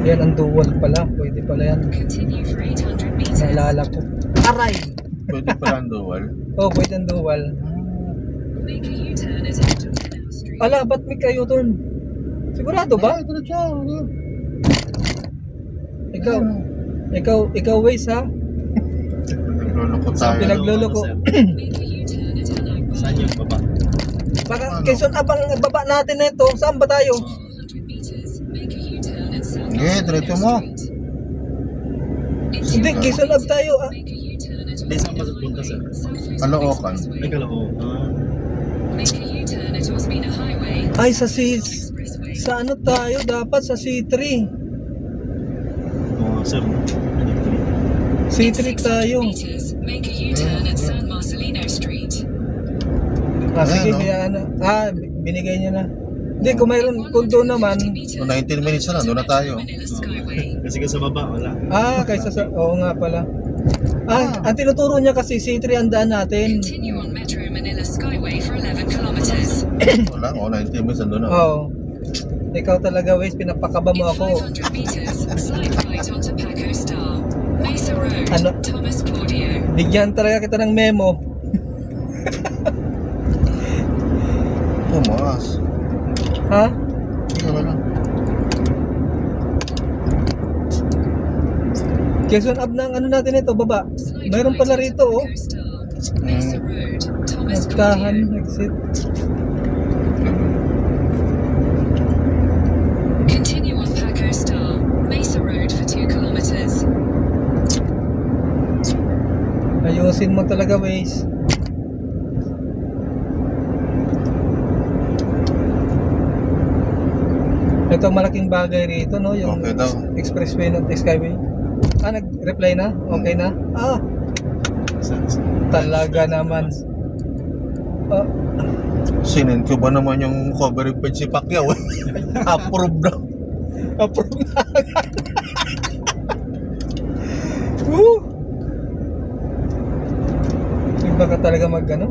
Yan ang dual pala. Pwede pala yan. Naalala ko. Aray! Pwede pala ang dual. Oh, pwede ang dual. Ala, ba't may kayo turn? Sigurado ba? Diretso. Ikaw Waze ha? Nagluloko tayo. Pinagluloko. Saan yung baba? Baka Quezon abang baba natin na ito. Saan ba tayo? Sige, diretso mo. Hindi, Quezon Ab tayo ah. Ay, saan ba punta, sir? Caloocan. Ay, Caloocan. Ay, sa ano tayo? Dapat sa C3. Oo, sir. C3 tayo. Ah, sige, Ayan, no? kaya ano. Ah, binigay niya na. Hindi, kung mayroon, kung doon naman. So 19 minutes na lang, doon na tayo. Kasi sa baba, wala. Ah, kaysa sa, oo nga pala. Ah, ang tinuturo niya kasi C3 ang daan natin. Wala, 19 minutes na doon na. Oo. Ikaw talaga, Wes, pinapakaba mo ako. Ano? Bigyan talaga kita ng memo. Tumaas. Ha? Sige, wala. Quezon Ab ng ano natin ito, baba. Mayroon pala rito, oh. Nagtahan, exit. Continue on Paco Star, Mesa Road for 2 kilometers. Ayusin mo talaga, Waze. Ito malaking bagay rito, no? Yung Okay daw. expressway ng Skyway. Ah, nag-reply na? Okay na? Ah, talaga naman. Ah, Sinend ko ba naman yung coverage page si Pacquiao? Approve daw. approve na agad. Woo! Iba ka talaga mag-ano?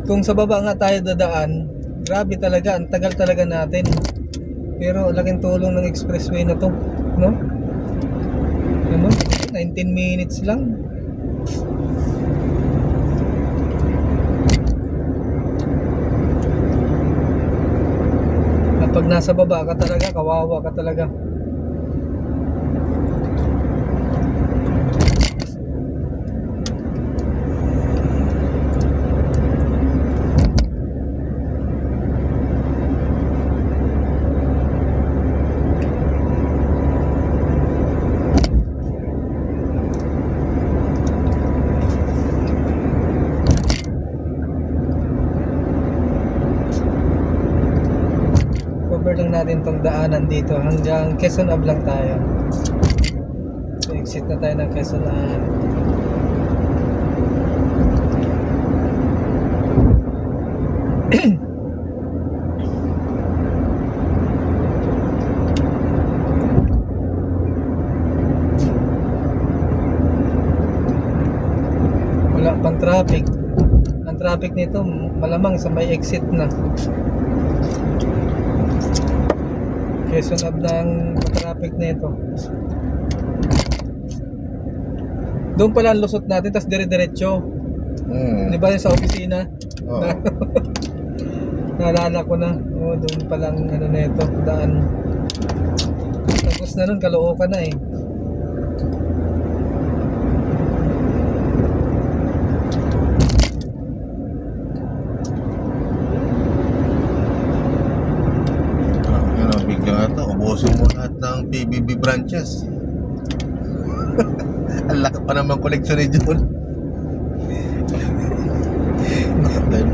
Kung sa baba nga tayo dadaan, grabe talaga, ang tagal talaga natin. Pero laking tulong ng expressway na to, no? Ano? 19 minutes lang. Kapag nasa baba ka talaga, kawawa ka talaga. Cover lang natin tong daanan dito hanggang Quezon Ab lang tayo. So, exit na tayo ng Quezon Ab. Wala pang traffic. Ang traffic nito malamang sa may exit na. Quezon Ab ng traffic na ito. Doon pala ang lusot natin, tapos dire-diretso. Di ba yung sa opisina? Oo. Naalala ko na. Oh, doon palang ano na ito, daan. Tapos na nun, Caloocan na eh. Yan ang bigla ito. Ubusin mo lahat ng PBB branches. Ang laki pa naman koleksyon ni John. Dahil